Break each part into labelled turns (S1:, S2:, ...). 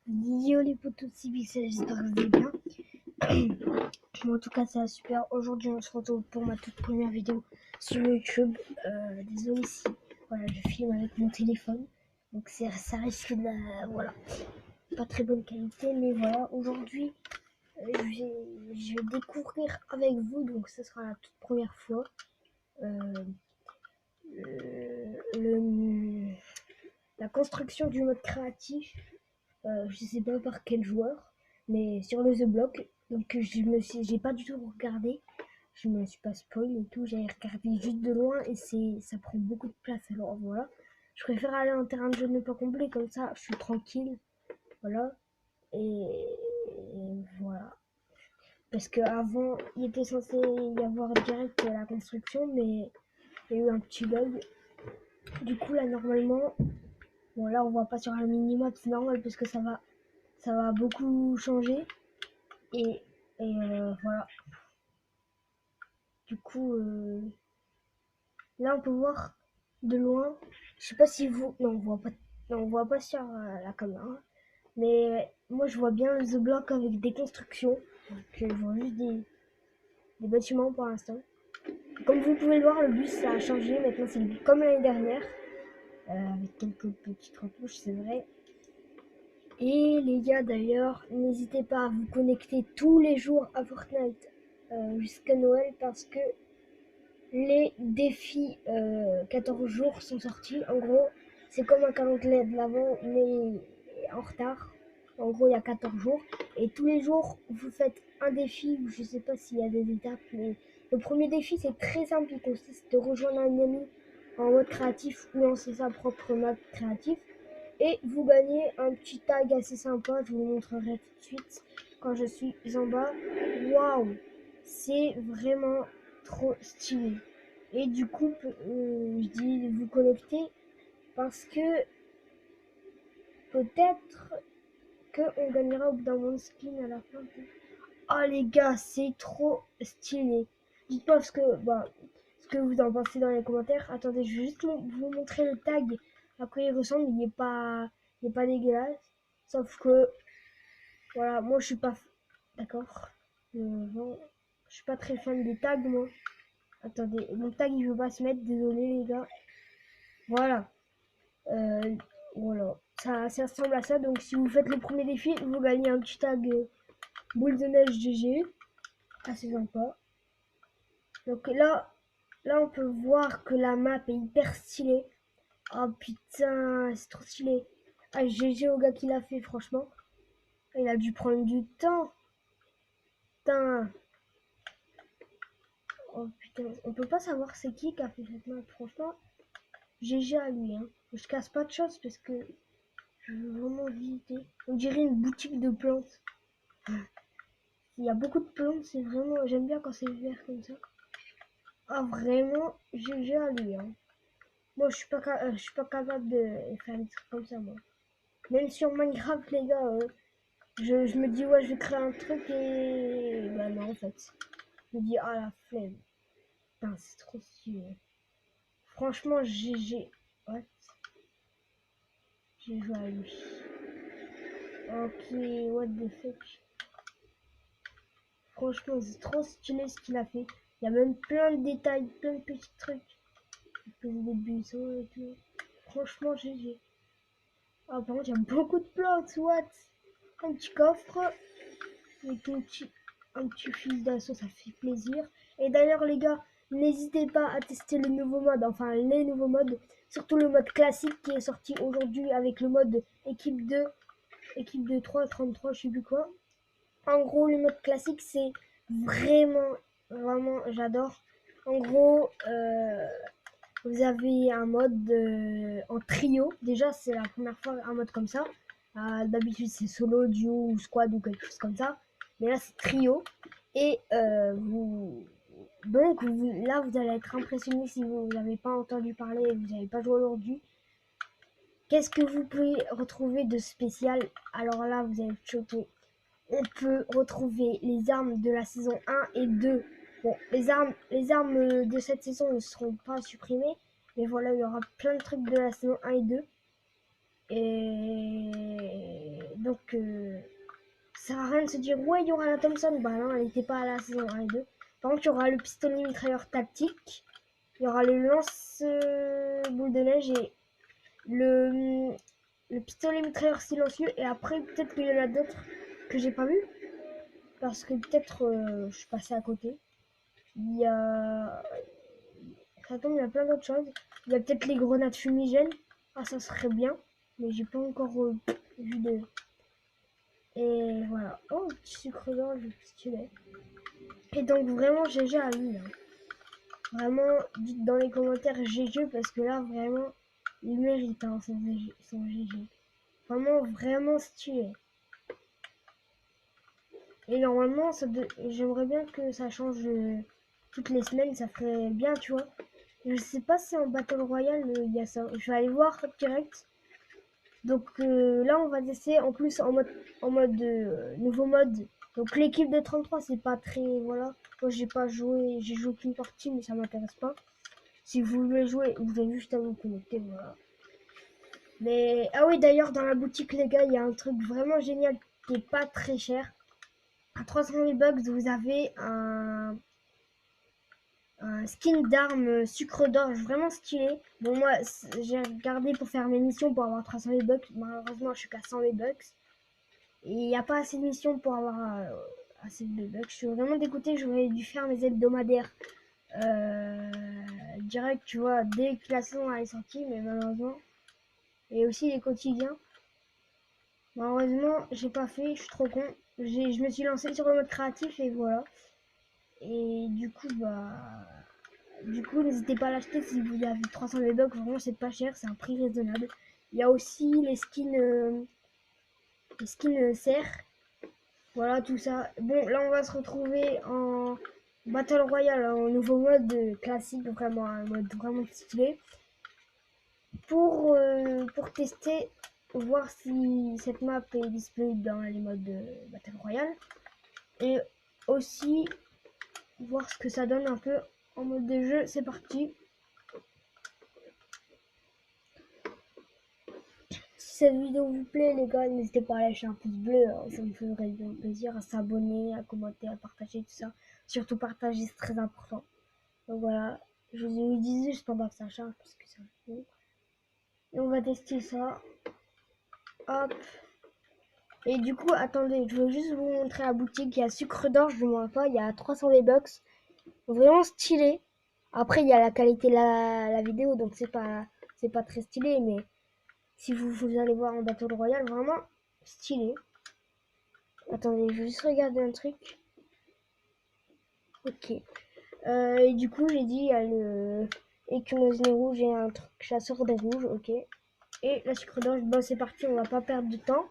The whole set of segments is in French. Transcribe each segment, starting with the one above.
S1: Yo les potos, c'est Pixel, j'espère que vous allez bien. En tout cas, ça va super. Aujourd'hui, on se retrouve pour ma toute première vidéo sur YouTube. Désolé si voilà, je filme avec mon téléphone. Donc ça risque de voilà, pas très bonne qualité. Mais voilà, aujourd'hui, je vais découvrir avec vous. Donc ce sera la toute première fois. Euh, la construction du mode créatif. Je sais pas par quel joueur, mais sur le The Block. Donc j'ai pas du tout regardé. Je me suis pas spoil et tout. J'ai regardé juste de loin et ça prend beaucoup de place. Alors voilà. Je préfère aller en terrain de jeu ne pas complet comme ça. Je suis tranquille. Voilà. Et voilà. Parce qu'avant, il était censé y avoir direct la construction, mais il y a eu un petit bug. Du coup, là, normalement, bon, là, on voit pas sur un minimap, c'est normal parce que ça va beaucoup changer. Et, voilà. Du coup, là, on peut voir de loin. Je sais pas si vous. Non, on voit pas, non, on voit pas sur la caméra. Mais moi, je vois bien The Block avec des constructions. Donc, je vois juste des bâtiments pour l'instant. Comme vous pouvez le voir, le bus ça a changé. Maintenant, c'est le bus comme l'année dernière. Avec quelques petites retouches, c'est vrai. Et les gars, d'ailleurs, n'hésitez pas à vous connecter tous les jours à Fortnite jusqu'à Noël parce que les défis 14 jours sont sortis. En gros, c'est comme un calendrier de l'avant, mais en retard. En gros, il y a 14 jours. Et tous les jours, vous faites un défi. Je ne sais pas s'il y a des étapes, mais le premier défi, c'est très simple. Il consiste de rejoindre un ami en mode créatif ou lancer sa propre map créatif. Et vous gagnez un petit tag assez sympa. Je vous le montrerai tout de suite quand je suis en bas. Waouh! C'est vraiment trop stylé. Et du coup, je dis vous connecter parce que peut-être qu'on gagnera au bout d'un moment skin à la fin. Oh les gars, c'est trop stylé. Dites-moi ce que vous en pensez dans les commentaires. Attendez, je vais juste vous montrer le tag. À quoi il ressemble. Il est pas dégueulasse. Sauf que, voilà, moi je suis pas... D'accord. Bon, je suis pas très fan des tags, moi. Attendez, mon tag il veut pas se mettre, désolé les gars. Voilà. Euh, voilà. Ça ressemble à ça. Donc si vous faites le premier défi, vous gagnez un petit tag boule de neige GG. Assez sympa. Donc là on peut voir que la map est hyper stylée. Oh putain, c'est trop stylé. Ah, GG au gars qui l'a fait, franchement. Il a dû prendre du temps. Putain. Oh putain, on peut pas savoir c'est qui a fait cette map, franchement. GG à lui, hein. Je casse pas de choses parce que je veux vraiment visiter. On dirait une boutique de plantes. Il y a beaucoup de plantes, c'est vraiment... J'aime bien quand c'est vert comme ça. Ah vraiment, GG à lui, hein. Moi, je suis pas capable de faire des trucs comme ça, moi. Même sur Minecraft, les gars, je me dis, ouais, je vais créer un truc et... Bah non, en fait. Je me dis, ah, la flemme. Putain, c'est trop stylé. Franchement, GG. What? J'ai joué à lui. Ok, what the fuck. Franchement, c'est trop stylé ce qu'il a fait. Il y a même plein de détails, plein de petits trucs. Il faisait des buissons et tout. Franchement, GG. Ah, par contre, il y a beaucoup de plantes, what? Un petit coffre avec un petit fil d'assaut, ça fait plaisir. Et d'ailleurs, les gars, n'hésitez pas à tester le nouveau mode, enfin les nouveaux modes, surtout le mode classique qui est sorti aujourd'hui avec le mode équipe 2 3, 33, je sais plus quoi. En gros, le mode classique, c'est vraiment, j'adore. En gros, vous avez un mode en trio. Déjà, c'est la première fois un mode comme ça. D'habitude, c'est solo, duo ou squad ou quelque chose comme ça. Mais là, c'est trio. Et là, vous allez être impressionné si vous n'avez pas entendu parler et vous n'avez pas joué aujourd'hui. Qu'est-ce que vous pouvez retrouver de spécial? Alors là, vous allez être choqué. On peut retrouver les armes de la saison 1 et 2. Bon, les armes de cette saison ne seront pas supprimées, mais voilà, il y aura plein de trucs de la saison 1 et 2. Et Donc, ça sert à rien de se dire, ouais, il y aura la Thompson. Bah non, elle n'était pas à la saison 1 et 2. Par contre, il y aura le pistolet mitrailleur tactique. Il y aura le lance boule de neige et le pistolet mitrailleur silencieux. Et après, peut-être qu'il y en a d'autres que j'ai pas vu. Parce que peut-être je suis passée à côté. Il y a. Ça tombe, il y a plein d'autres choses. Il y a peut-être les grenades fumigènes. Ah, ça serait bien. Mais j'ai pas encore vu de. Et voilà. Oh, petit sucre d'orge, stylé. Et donc, vraiment, GG à lui. Là. Vraiment, dites dans les commentaires GG parce que là, vraiment, il mérite hein, son GG. Vraiment, vraiment stylé. Et normalement, j'aimerais bien que ça change toutes les semaines. Ça ferait bien, tu vois. Je sais pas si en Battle Royale, il y a ça. Je vais aller voir direct. Donc là, on va tester en plus en mode nouveau mode. Donc l'équipe de 33, c'est pas très... Voilà. Moi, j'ai pas joué. J'ai joué qu'une partie, mais ça m'intéresse pas. Si vous voulez jouer, vous avez juste à vous connecter, voilà. Mais, ah oui, d'ailleurs, dans la boutique, les gars, il y a un truc vraiment génial qui est pas très cher. À 300 V-Bucks, vous avez un skin d'arme sucre d'orge vraiment stylé. Bon, moi, j'ai regardé pour faire mes missions pour avoir 300 V-Bucks. Malheureusement, je suis qu'à 100 V-Bucks. Et il n'y a pas assez de missions pour avoir assez de V-Bucks. Je suis vraiment dégoûté. J'aurais dû faire mes hebdomadaires direct, tu vois, dès que la saison est sortie, mais malheureusement. Et aussi les quotidiens. Malheureusement, j'ai pas fait, je suis trop con. Je me suis lancé sur le mode créatif et voilà. Et du coup, n'hésitez pas à l'acheter si vous avez 300 V-Bucks. Vraiment, c'est pas cher, c'est un prix raisonnable. Il y a aussi les skins serre. Voilà, tout ça. Bon, là, on va se retrouver en Battle Royale, en nouveau mode classique, vraiment un mode vraiment stylé. Pour tester, voir si cette map est disponible dans les modes de Battle Royale. Et aussi voir ce que ça donne un peu en mode de jeu. C'est parti. Si cette vidéo vous plaît, les gars, n'hésitez pas à lâcher un pouce bleu. Ça me ferait bien plaisir. À s'abonner, à commenter, à partager, tout ça. Surtout partager, c'est très important. Donc voilà. Je vous disais juste pendant que ça charge parce que c'est un peu. Et on va tester ça. Hop. Et du coup, attendez, je veux juste vous montrer la boutique. Il y a sucre d'orge, je ne vois pas. Il y a 300 V-Bucks. Vraiment stylé. Après, il y a la qualité de la vidéo, donc c'est pas très stylé. Mais si vous allez voir en Battle Royale, vraiment stylé. Attendez, je vais juste regarder un truc. Ok. Et du coup, j'ai dit, il y a le écumosine rouge et un truc chasseur des rouges. Ok. Et la sucre d'orge, bon, c'est parti, on va pas perdre de temps.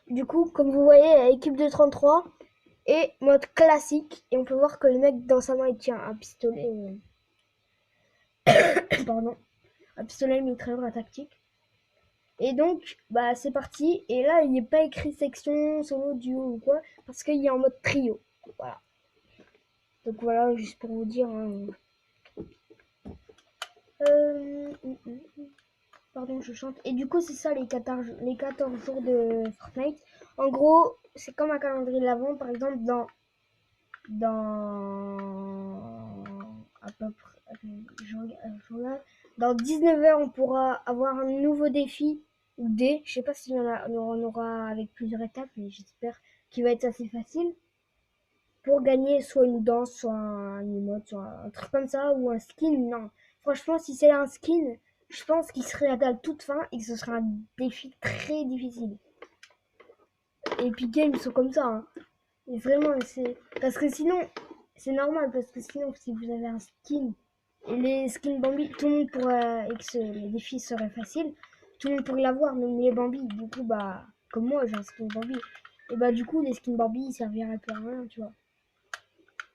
S1: Du coup, comme vous voyez, équipe de 33 et mode classique. Et on peut voir que le mec dans sa main il tient un pistolet. Pardon. Un pistolet mitrailleur tactique. Et donc, bah c'est parti. Et là, il n'est pas écrit section, solo, duo ou quoi. Parce qu'il est en mode trio. Voilà. Donc voilà, juste pour vous dire. Hein. Pardon, je chante. Et du coup, c'est ça les 14 jours de Fortnite. En gros, c'est comme un calendrier de l'avant. Par exemple, à peu près, dans 19 heures, on pourra avoir un nouveau défi ou des, je sais pas si on aura avec plusieurs étapes, mais j'espère qu'il va être assez facile pour gagner soit une danse, soit un emote, soit un truc comme ça ou un skin. Non, franchement, si c'est un skin, je pense qu'il serait à la toute fin et que ce sera un défi très difficile. Epic Games sont comme ça. Hein. Et vraiment, c'est parce que sinon, c'est normal parce que sinon, si vous avez un skin et les skins Bambi, tout le monde pourrait et que les défis seraient faciles, tout le monde pourrait l'avoir, même les Bambi. Du coup, bah, comme moi, j'ai un skin Bambi. Et bah, du coup, les skins Bambi, ils serviraient plus à rien, tu vois.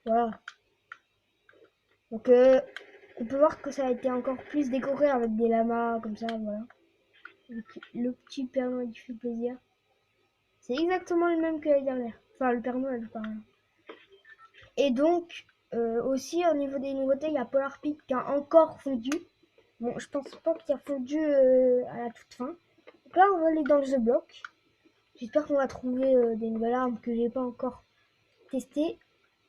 S1: Voilà. Donc, on peut voir que ça a été encore plus décoré avec des lamas comme ça, voilà. Le petit Père Noël qui fait plaisir. C'est exactement le même que l'année dernière. Enfin, le Père Noël, par exemple. Et donc, aussi au niveau des nouveautés, il y a Polar Peak qui a encore fondu. Bon, je pense pas qu'il a fondu à la toute fin. là, on va aller dans le The Block. J'espère qu'on va trouver des nouvelles armes que j'ai pas encore testées.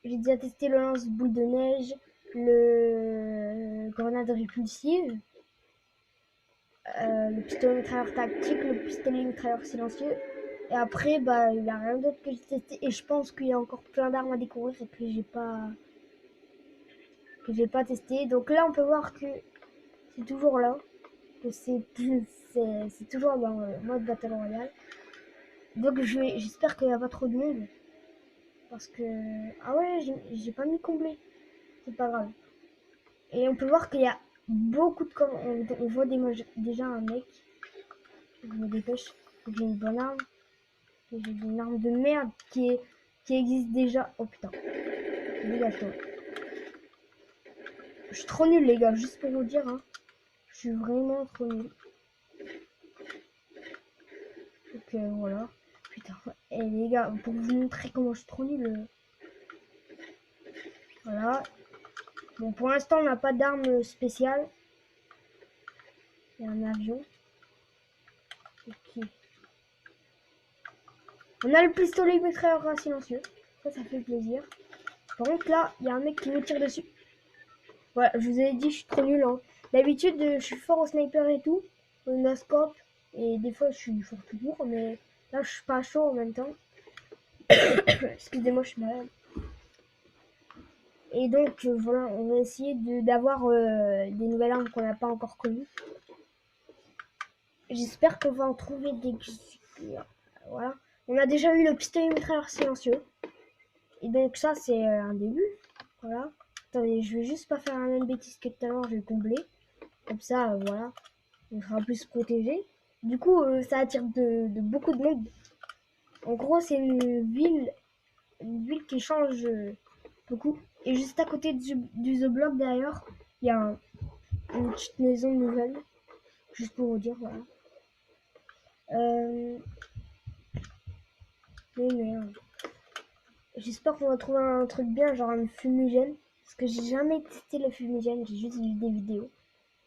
S1: J'ai déjà testé le lance-boule de neige, le grenade répulsive, le pistolet mitrailleur tactique, le pistolet mitrailleur silencieux. Et après, bah, il n'y a rien d'autre que j'ai testé. Et je pense qu'il y a encore plein d'armes à découvrir et que j'ai pas testé. Donc là, on peut voir que c'est toujours là. Que c'est toujours dans le mode Battle Royale. Donc j'espère qu'il n'y a pas trop de monde. Parce que... Ah ouais, j'ai pas mis comblé. C'est pas grave. Et on peut voir qu'il y a beaucoup de corps. On voit déjà un mec. Je me dépêche. J'ai une bonne arme. J'ai une arme de merde qui existe déjà. Oh putain. Dégage-toi. Je suis trop nul les gars, juste pour vous dire. Hein. Je suis vraiment trop nul. Donc voilà. Putain. Et les gars, pour vous montrer comment je suis trop nul. Voilà. Bon, pour l'instant, on n'a pas d'arme spéciale. Il y a un avion. Ok. On a le pistolet mitrailleur silencieux. Ça fait plaisir. Par contre, là, il y a un mec qui me tire dessus. Voilà, je vous ai dit, je suis trop nul. Hein. D'habitude, je suis fort au sniper et tout. Au no-scope. Et des fois, je suis fort tout court. Mais là, je suis pas chaud en même temps. Excusez-moi, je suis malade. Et donc, voilà, on va essayer d'avoir des nouvelles armes qu'on n'a pas encore connues. J'espère qu'on va en trouver des... Voilà. On a déjà eu le pistolet mitrailleur silencieux. Et donc ça, c'est un début. Voilà. Attendez, je vais juste pas faire la même bêtise que tout à l'heure, je vais combler. Comme ça, voilà, on sera plus protégé. Du coup, ça attire de beaucoup de monde. En gros, c'est une ville qui change beaucoup. Et juste à côté du The Block, d'ailleurs, il y a une petite maison nouvelle. Juste pour vous dire, voilà. Mais merde. J'espère qu'on va trouver un truc bien, genre un fumigène. Parce que j'ai jamais testé le fumigène, j'ai juste vu des vidéos.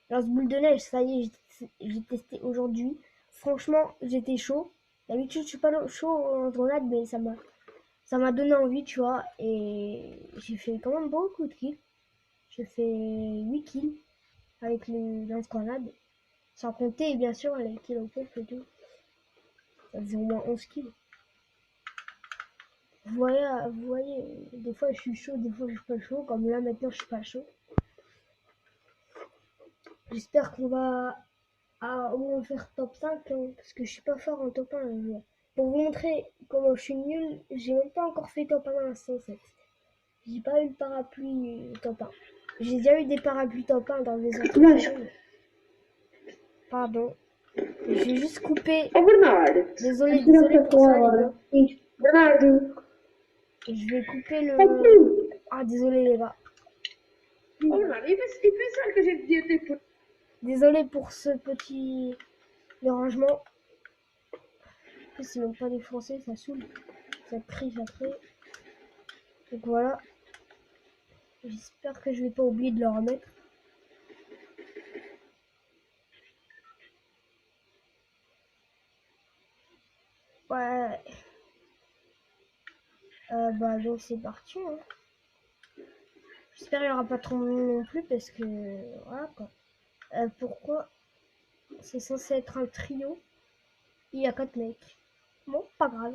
S1: Lance-boule de neige, ça y est, j'ai testé aujourd'hui. Franchement, j'étais chaud. D'habitude, je suis pas chaud en grenade, mais ça m'a donné envie, tu vois. Et j'ai fait quand même beaucoup de kills. J'ai fait 8 kills avec les lance-grenades. Sans compter, bien sûr, les kills au pompe et tout. Ça faisait au moins 11 kills. Vous voyez, des fois je suis chaud, des fois je suis pas chaud. Comme là, maintenant, je suis pas chaud. J'espère qu'on va au moins faire top 5, hein, parce que je suis pas fort en top 1. Pour vous montrer comment je suis nul, j'ai même pas encore fait top 1 à 107. J'ai pas eu le parapluie top 1. J'ai déjà eu des parapluies top 1 dans des autres jeux. Pardon. Je vais juste couper. Désolé pour ça, les gars. Je vais couper le... Ah, désolé les gars. Désolé pour ce petit dérangement. En plus, c'est même pas des Français, ça saoule. Ça crie, ça crie. Donc voilà. J'espère que je vais pas oublier de le remettre. Ouais. Bah donc c'est parti. Hein. J'espère qu'il n'y aura pas trop de monde non plus parce que voilà quoi. Pourquoi c'est censé être un trio? Il y a 4 mecs. Bon, pas grave.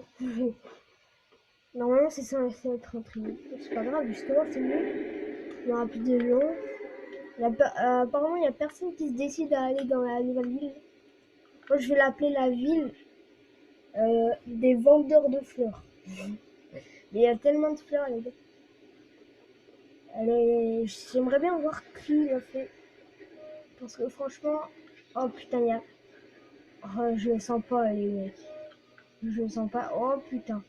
S1: Normalement c'est censé être un trio. C'est pas grave, justement c'est mieux. Il y aura plus de gens. Apparemment il n'y a personne qui se décide à aller dans la nouvelle ville. Moi je vais l'appeler la ville des vendeurs de fleurs. Mais il y a tellement de fleurs les gars. J'aimerais bien voir qui l'a fait. Parce que franchement... Oh putain, il y a... Oh, je le sens pas les mecs. Je le sens pas. Oh putain.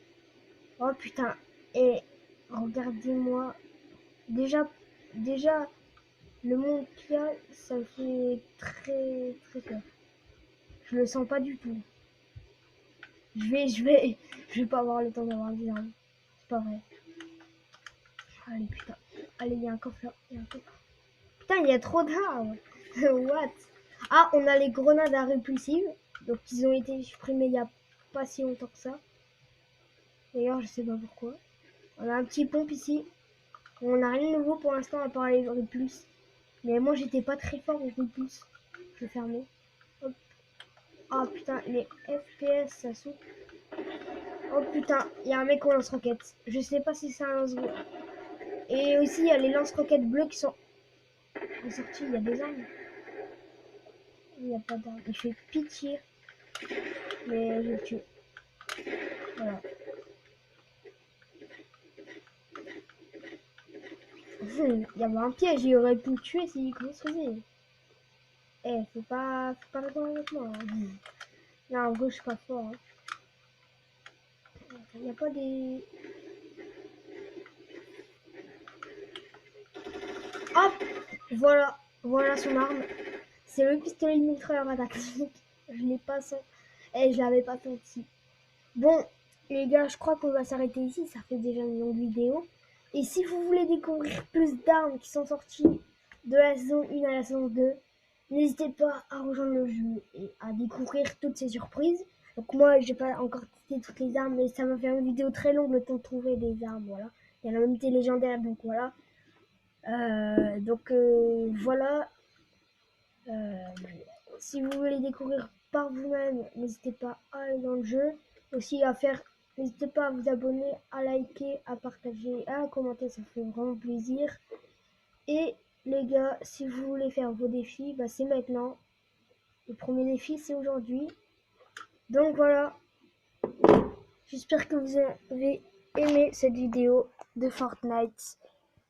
S1: Oh putain. Et regardez-moi. Déjà, le monde qu'il y a, ça me fait très très peur. Je le sens pas du tout. Je vais pas avoir le temps d'avoir des armes. C'est pas vrai. Allez putain. Allez, il y a un coffre là. Il y a un coffre. Putain, il y a trop d'armes. What? Ah, on a les grenades à répulsives. Donc ils ont été supprimés il y a pas si longtemps que ça. D'ailleurs, je sais pas pourquoi. On a un petit pompe ici. On n'a rien de nouveau pour l'instant à part les repulses. Mais moi j'étais pas très fort aux repulses. Je vais fermer. Hop. Ah putain, les FPS ça saute. Oh putain, il y a un mec au lance-roquette. Je sais pas si c'est un lance-roquette. Et aussi il y a les lance-roquettes bleus qui sont sortis. Il y a des armes. Il n'y a pas d'armes. Il fait pitié. Mais je le tue. Voilà. Il y avait un piège, il aurait pu me tuer s'il construisait. Eh, faut pas répondre avec moi. Hein. Non, en gros, je suis pas fort. Hein. Il n'y a pas des... Hop. Voilà son arme. C'est le pistolet mitrailleur à tactique. Je l'ai pas senti. Eh, je l'avais pas senti. Bon, les gars, je crois qu'on va s'arrêter ici. Ça fait déjà une longue vidéo. Et si vous voulez découvrir plus d'armes qui sont sorties de la saison 1 à la saison 2, n'hésitez pas à rejoindre le jeu et à découvrir toutes ces surprises. Donc moi, j'ai pas encore testé toutes les armes, mais ça va faire une vidéo très longue le temps de trouver des armes, voilà. Il y en a même des légendaires, donc voilà. Voilà. Si vous voulez découvrir par vous-même, n'hésitez pas à aller dans le jeu. Aussi n'hésitez pas à vous abonner, à liker, à partager, à commenter, ça fait vraiment plaisir. Et les gars, si vous voulez faire vos défis, bah c'est maintenant. Le premier défi, c'est aujourd'hui. Donc voilà, j'espère que vous avez aimé cette vidéo de Fortnite.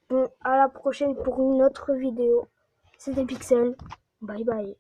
S1: Bon, à la prochaine pour une autre vidéo. C'était Pixel. Bye bye.